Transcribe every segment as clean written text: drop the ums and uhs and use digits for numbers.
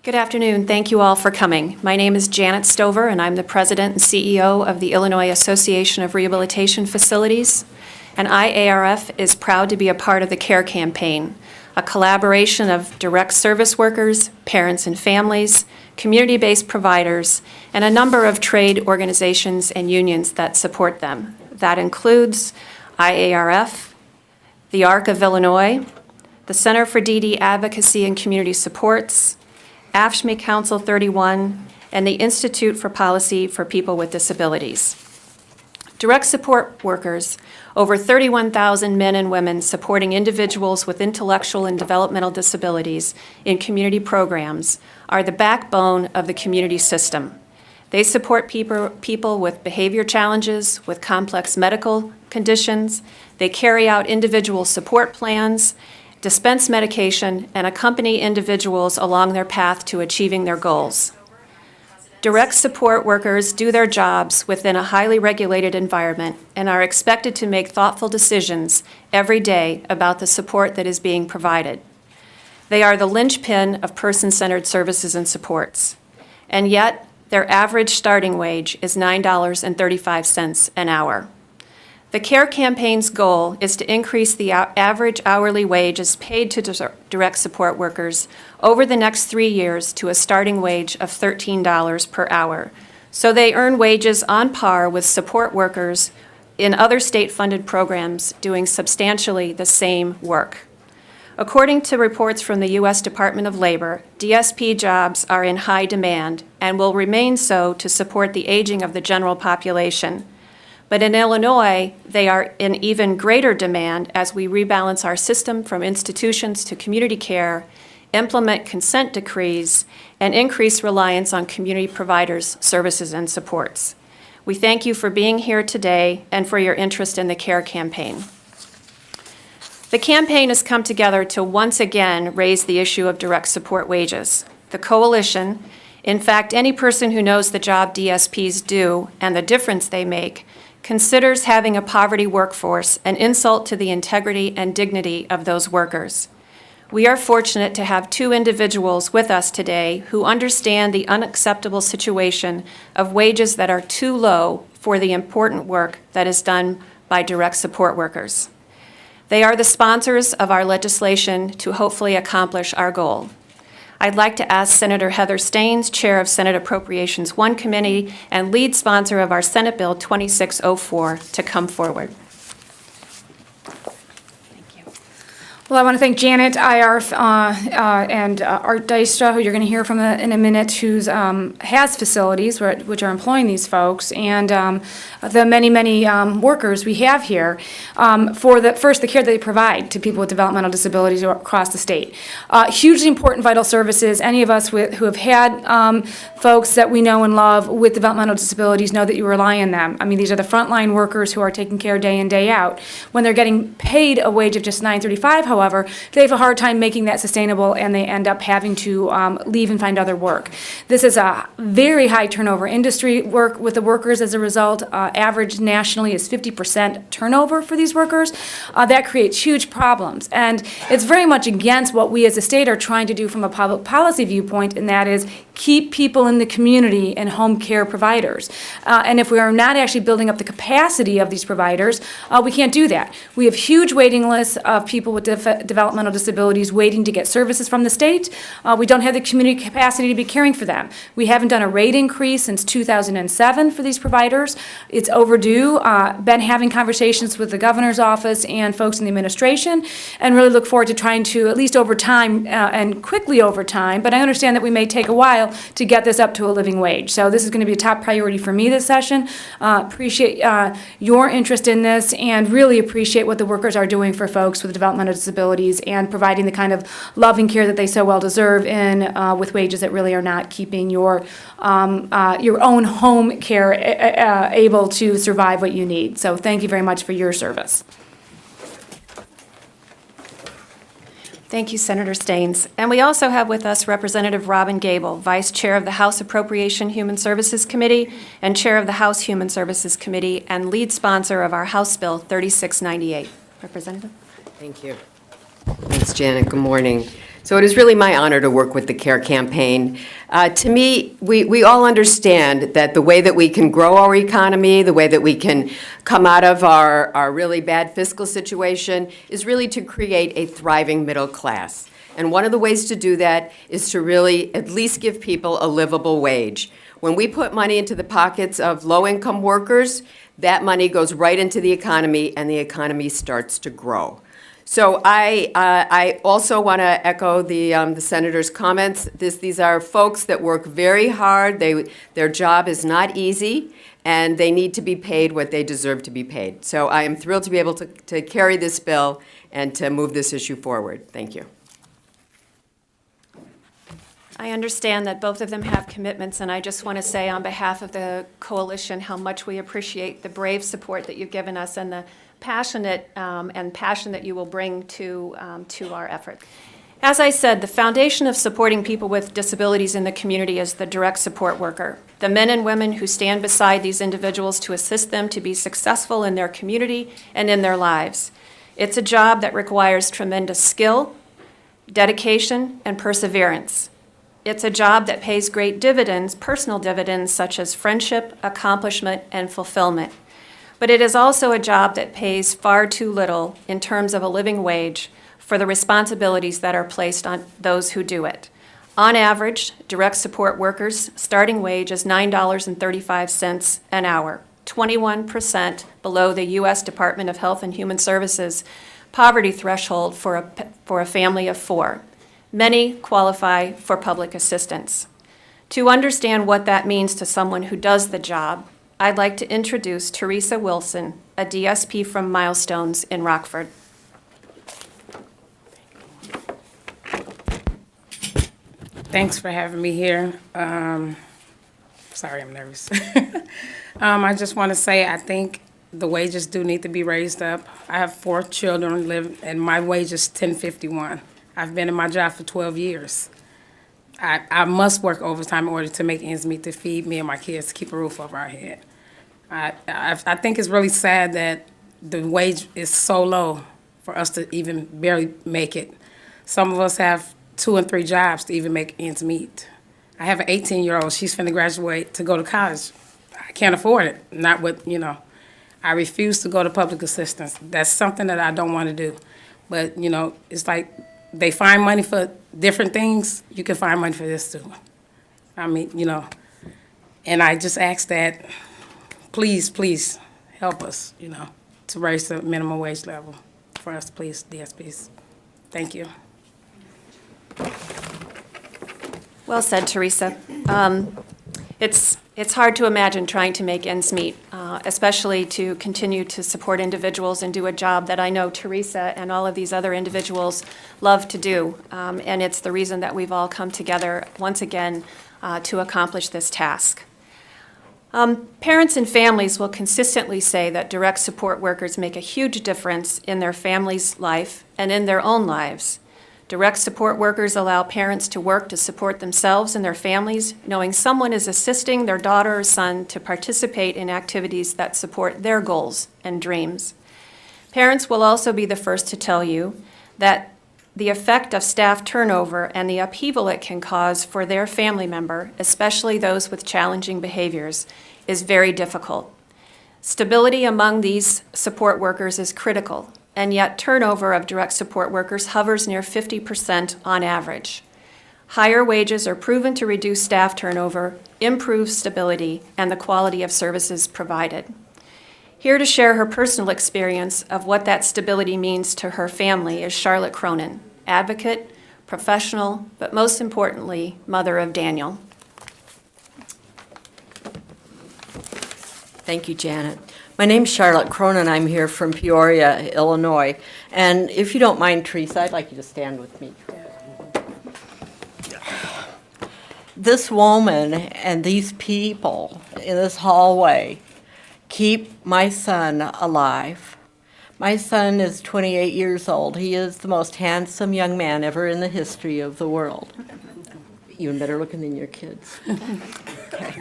Good afternoon. Thank you all for coming. My name is Janet Stover, and I'm the President and CEO of the Illinois Association of Rehabilitation Facilities. And IARF is proud to be a part of the CARE campaign, a collaboration of direct service workers, parents and families, community-based providers, and a number of trade organizations and unions that support them. That includes IARF, the ARC of Illinois, the Center for DD Advocacy and Community Supports, AFSCME Council 31, and the Institute for Policy for People with Disabilities. Direct support workers, over 31,000 men and women supporting individuals with intellectual and developmental disabilities in community programs, are the backbone of the community system. They support people with behavior challenges, with complex medical conditions. They carry out individual support plans, dispense medication, and accompany individuals along their path to achieving their goals. Direct support workers do their jobs within a highly regulated environment and are expected to make thoughtful decisions every day about the support that is being provided. They are the linchpin of person-centered services and supports, and yet their average starting wage is $9.35 an hour. The CARE campaign's goal is to increase the average hourly wages paid to direct support workers over the next 3 years to a starting wage of $13 per hour, so they earn wages on par with support workers in other state-funded programs doing substantially the same work. According to reports from the U.S. Department of Labor, DSP jobs are in high demand and will remain so to support the aging of the general population. But in Illinois, they are in even greater demand as we rebalance our system from institutions to community care, implement consent decrees, and increase reliance on community providers' services and supports. We thank you for being here today and for your interest in the CARE campaign. The campaign has come together to once again raise the issue of direct support wages. The coalition, in fact, any person who knows the job DSPs do and the difference they make, considers having a poverty workforce an insult to the integrity and dignity of those workers. We are fortunate to have two individuals with us today who understand the unacceptable situation of wages that are too low for the important work that is done by direct support workers. They are the sponsors of our legislation to hopefully accomplish our goal. I'd like to ask Senator Heather Staines, Chair of Senate Appropriations 1 Committee and lead sponsor of our Senate Bill 2604, to come forward. Thank you. Well, I want to thank Janet, IARF, and Art Dijkstra, who you're going to hear from in a minute, who has facilities which are employing these folks, and the many workers we have here for the care that they provide to people with developmental disabilities across the state. Hugely important, vital services. Any of us who have had folks that we know and love with developmental disabilities know that you rely on them. I mean, these are the frontline workers who are taking care day in, day out. When they're getting paid a wage of just $9.35, however, they have a hard time making that sustainable, and they end up having to leave and find other work. This is a very high turnover industry work with the workers as a result. Average nationally is 50% turnover for these workers. That creates huge problems, and it's very much against what we as a state are trying to do from a public policy viewpoint, and that is keep people in the community and home care providers. And if we are not actually building up the capacity of these providers, we can't do that. We have huge waiting lists of people with developmental disabilities waiting to get services from the state. We don't have the community capacity to be caring for them. We haven't done a rate increase since 2007 for these providers. It's overdue. Been having conversations with the governor's office and folks in the administration, and really look forward to trying to, at least over time and quickly over time, but I understand that we may take a while to get this up to a living wage. So this is going to be a top priority for me this session. Appreciate your interest in this, and really appreciate what the workers are doing for folks with developmental disabilities and providing the kind of loving care that they so well deserve with wages that really are not keeping your own home care able to survive what you need. So thank you very much for your service. Thank you, Senator Staines. And we also have with us Representative Robin Gable, Vice Chair of the House Appropriation Human Services Committee and Chair of the House Human Services Committee and lead sponsor of our House Bill 3698. Representative? Thank you. Thanks, Janet. Good morning. So it is really my honor to work with the CARE campaign. To me, we all understand that the way that we can grow our economy, the way that we can come out of our really bad fiscal situation is really to create a thriving middle class. And one of the ways to do that is to really at least give people a livable wage. When we put money into the pockets of low-income workers, that money goes right into the economy, and the economy starts to grow. So I also want to echo the senator's comments. These are folks that work very hard. Their job is not easy, and they need to be paid what they deserve to be paid. So I am thrilled to be able to carry this bill and to move this issue forward. Thank you. I understand that both of them have commitments, and I just want to say on behalf of the coalition how much we appreciate the brave support that you've given us and the passion that you will bring to our effort. As I said, the foundation of supporting people with disabilities in the community is the direct support worker, the men and women who stand beside these individuals to assist them to be successful in their community and in their lives. It's a job that requires tremendous skill, dedication, and perseverance. It's a job that pays great dividends, personal dividends such as friendship, accomplishment, and fulfillment. But it is also a job that pays far too little in terms of a living wage for the responsibilities that are placed on those who do it. On average, direct support workers' starting wage is $9.35 an hour, 21% below the U.S. Department of Health and Human Services poverty threshold for a family of four. Many qualify for public assistance. To understand what that means to someone who does the job, I'd like to introduce Teresa Wilson, a DSP from Milestones in Rockford. Thanks for having me here. Sorry, I'm nervous. I just want to say I think the wages do need to be raised up. I have 4 children, and my wage is $10.51. I've been in my job for 12 years. I must work overtime in order to make ends meet to feed me and my kids, to keep a roof over our head. I think it's really sad that the wage is so low for us to even barely make it. Some of us have 2 and 3 jobs to even make ends meet. I have an 18-year-old. She's finna graduate to go to college. I can't afford it. Not with, I refuse to go to public assistance. That's something that I don't want to do. But, it's like they find money for different things. You can find money for this too. I mean, and I just ask that, please help us, to raise the minimum wage level for us, please, DSPs. Thank you. Well said, Teresa. It's hard to imagine trying to make ends meet, especially to continue to support individuals and do a job that I know Teresa and all of these other individuals love to do. And it's the reason that we've all come together once again to accomplish this task. Parents and families will consistently say that direct support workers make a huge difference in their family's life and in their own lives. Direct support workers allow parents to work to support themselves and their families, knowing someone is assisting their daughter or son to participate in activities that support their goals and dreams. Parents will also be the first to tell you that the effect of staff turnover and the upheaval it can cause for their family member, especially those with challenging behaviors, is very difficult. Stability among these support workers is critical, and yet turnover of direct support workers hovers near 50% on average. Higher wages are proven to reduce staff turnover, improve stability, and the quality of services provided. Here to share her personal experience of what that stability means to her family is Charlotte Cronin, advocate, professional, but most importantly, mother of Daniel. Thank you, Janet. My name's Charlotte Cronin. I'm here from Peoria, Illinois. And if you don't mind, Teresa, I'd like you to stand with me. This woman and these people in this hallway keep my son alive. My son is 28 years old. He is the most handsome young man ever in the history of the world. Even better looking than your kids. Okay.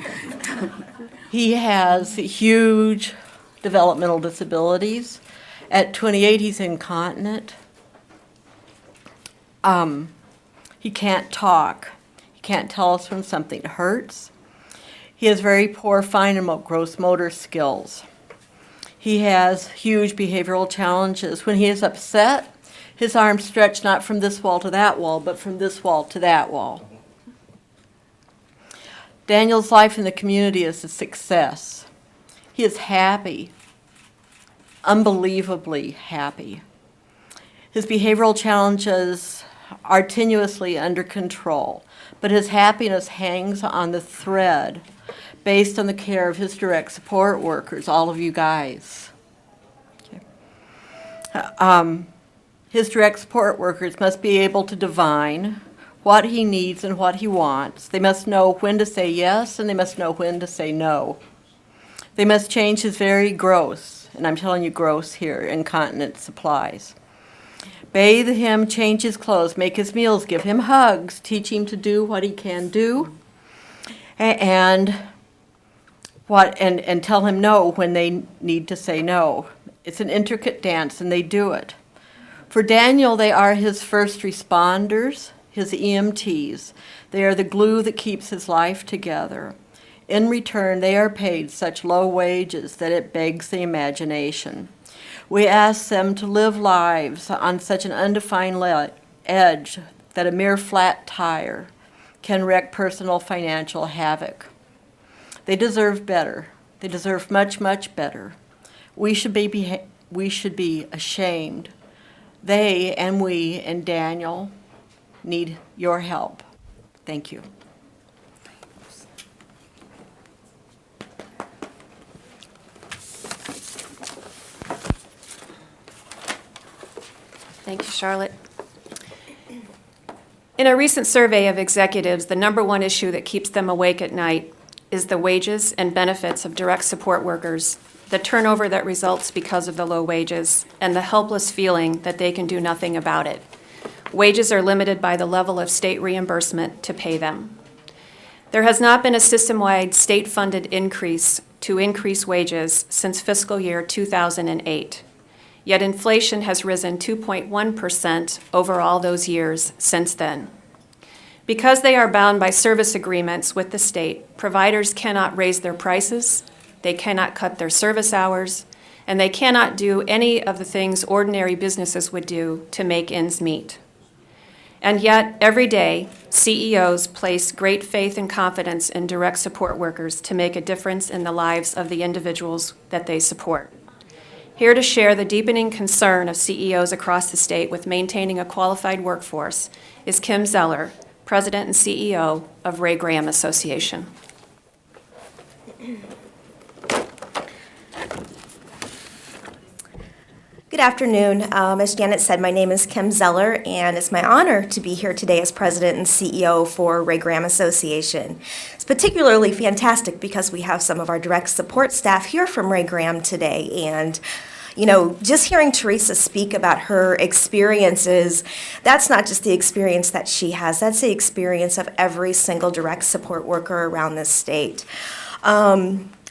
He has huge developmental disabilities. At 28, he's incontinent. He can't talk. He can't tell us when something hurts. He has very poor fine and gross motor skills. He has huge behavioral challenges. When he is upset, his arms stretch not from this wall to that wall, but from this wall to that wall. Daniel's life in the community is a success. He is happy, unbelievably happy. His behavioral challenges are tenuously under control, but his happiness hangs on the thread based on the care of his direct support workers, all of you guys. Okay. His direct support workers must be able to divine what he needs and what he wants. They must know when to say yes, and they must know when to say no. They must change his very gross, and I'm telling you gross here, incontinent supplies. Bathe him, change his clothes, make his meals, give him hugs, teach him to do what he can do, and tell him no when they need to say no. It's an intricate dance, and they do it. For Daniel, they are his first responders, his EMTs. They are the glue that keeps his life together. In return, they are paid such low wages that it begs the imagination. We ask them to live lives on such an undefined edge that a mere flat tire can wreak personal financial havoc. They deserve better. They deserve much, much better. We should be ashamed. They and we and Daniel need your help. Thank you. Thank you, Charlotte. In a recent survey of executives, the number one issue that keeps them awake at night is the wages and benefits of direct support workers, the turnover that results because of the low wages, and the helpless feeling that they can do nothing about it. Wages are limited by the level of state reimbursement to pay them. There has not been a system-wide state-funded increase to increase wages since fiscal year 2008. Yet inflation has risen 2.1% over all those years since then. Because they are bound by service agreements with the state, providers cannot raise their prices, they cannot cut their service hours, and they cannot do any of the things ordinary businesses would do to make ends meet. And yet, every day, CEOs place great faith and confidence in direct support workers to make a difference in the lives of the individuals that they support. Here to share the deepening concern of CEOs across the state with maintaining a qualified workforce is Kim Zeller, President and CEO of Ray Graham Association. Good afternoon. As Janet said, my name is Kim Zeller, and it's my honor to be here today as President and CEO for Ray Graham Association. It's particularly fantastic because we have some of our direct support staff here from Ray Graham today, and you know, just hearing Teresa speak about her experiences, that's not just the experience that she has, that's the experience of every single direct support worker around this state.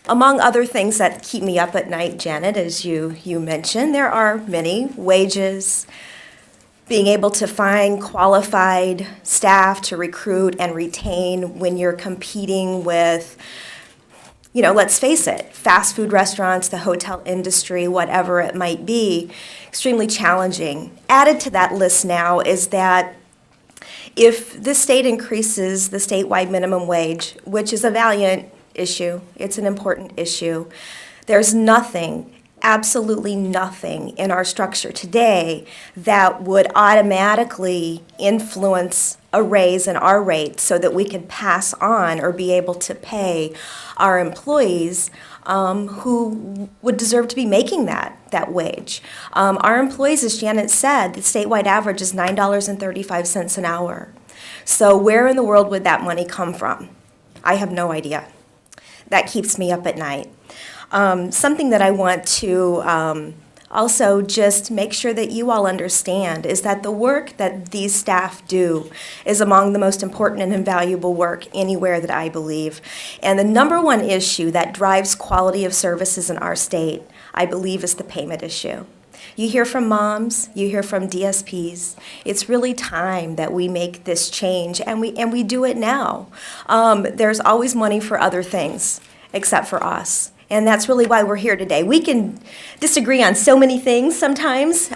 Among other things that keep me up at night, Janet, as you mentioned, there are many: wages, being able to find qualified staff to recruit and retain when you're competing with, you know, let's face it, fast food restaurants, the hotel industry, whatever it might be, extremely challenging. Added to that list now is that if the state increases the statewide minimum wage, which is a valiant issue, it's an important issue, there's nothing, absolutely nothing in our structure today that would automatically influence a raise in our rate so that we could pass on or be able to pay our employees who would deserve to be making that wage. Our employees, as Janet said, the statewide average is $9.35 an hour. So where in the world would that money come from? I have no idea. That keeps me up at night. Something that I want to also just make sure that you all understand is that the work that these staff do is among the most important and invaluable work anywhere that I believe. And the number one issue that drives quality of services in our state, I believe, is the payment issue. You hear from moms, you hear from DSPs. It's really time that we make this change, and we do it now. There's always money for other things except for us. And that's really why we're here today. We can disagree on so many things sometimes,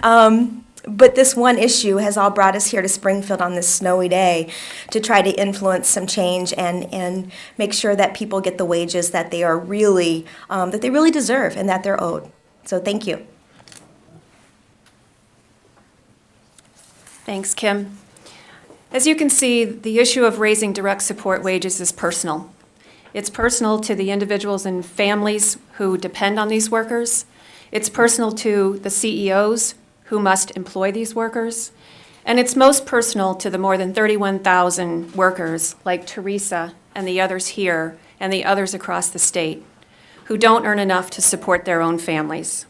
but this one issue has all brought us here to Springfield on this snowy day to try to influence some change and make sure that people get the wages that they are really, that they really deserve and that they're owed. So thank you. Thanks, Kim. As you can see, the issue of raising direct support wages is personal. It's personal to the individuals and families who depend on these workers. It's personal to the CEOs who must employ these workers. And it's most personal to the more than 31,000 workers like Teresa and the others here and the others across the state who don't earn enough to support their own families.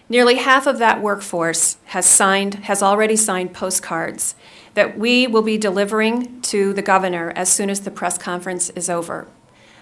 Nearly half of that workforce has already signed postcards that we will be delivering to the governor as soon as the press conference is over.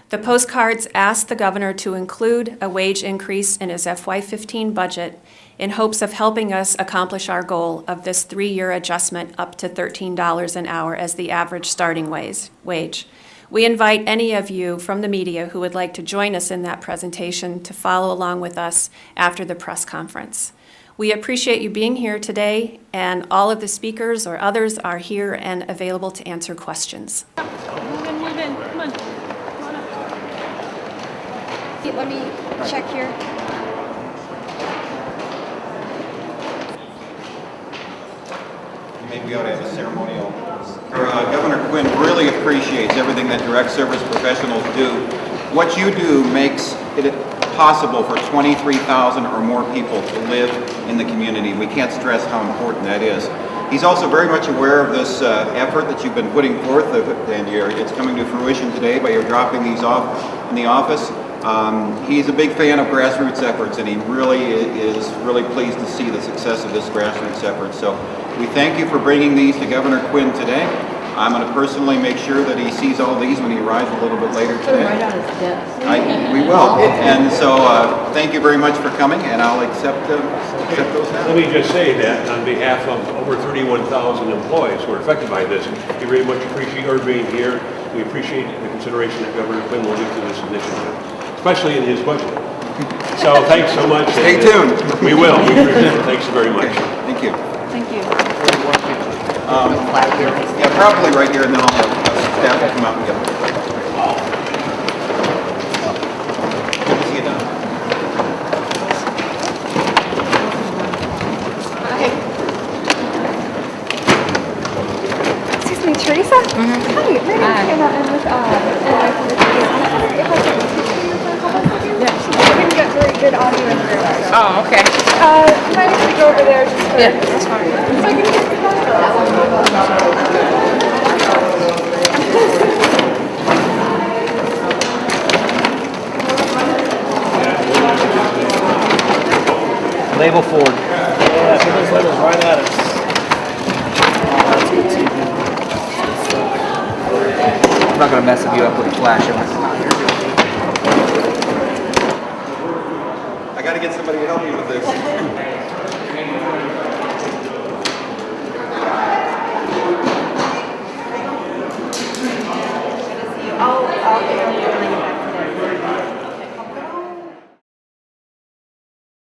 The postcards ask the governor to include a wage increase in his FY15 budget in hopes of helping us accomplish our goal of this 3-year adjustment up to $13 an hour as the average starting wage. We invite any of you from the media who would like to join us in that presentation to follow along with us after the press conference. We appreciate you being here today, and all of the speakers or others are here and available to answer questions. Move in, come on. Let me check here. Maybe we ought to have a ceremonial. Governor Quinn really appreciates everything that direct service professionals do. What you do makes it possible for 23,000 or more people to live in the community. We can't stress how important that is. He's also very much aware of this effort that you've been putting forth, and it's coming to fruition today by your dropping these off in the office. He's a big fan of grassroots efforts, and he really is really pleased to see the success of this grassroots effort. So we thank you for bringing these to Governor Quinn today. I'm going to personally make sure that he sees all these when he arrives a little bit later today. Right on his desk. We will. And so thank you very much for coming, and I'll accept those now. Let me just say that on behalf of over 31,000 employees who are affected by this, we very much appreciate your being here. We appreciate the consideration that Governor Quinn will give to this initiative, especially in his budget. So thanks so much. Stay tuned. We will. We appreciate it. Thanks very much. Thank you. Thank you. Yeah, probably right here, and then I'll have staff will come out and get them. Good to see you, Don. Excuse me, Teresa? Hi, my name's Anna. I'm with NYPD. If I could speak to you for a couple seconds? Yeah. I didn't get very good audio in here. So. Oh, okay. You might have to go over there just for... Yeah, that's fine. So I can get the Label forward. Yeah, put those labels right at us. That's good TV. I'm not gonna mess you up with a flash. I got to get somebody to help me with this.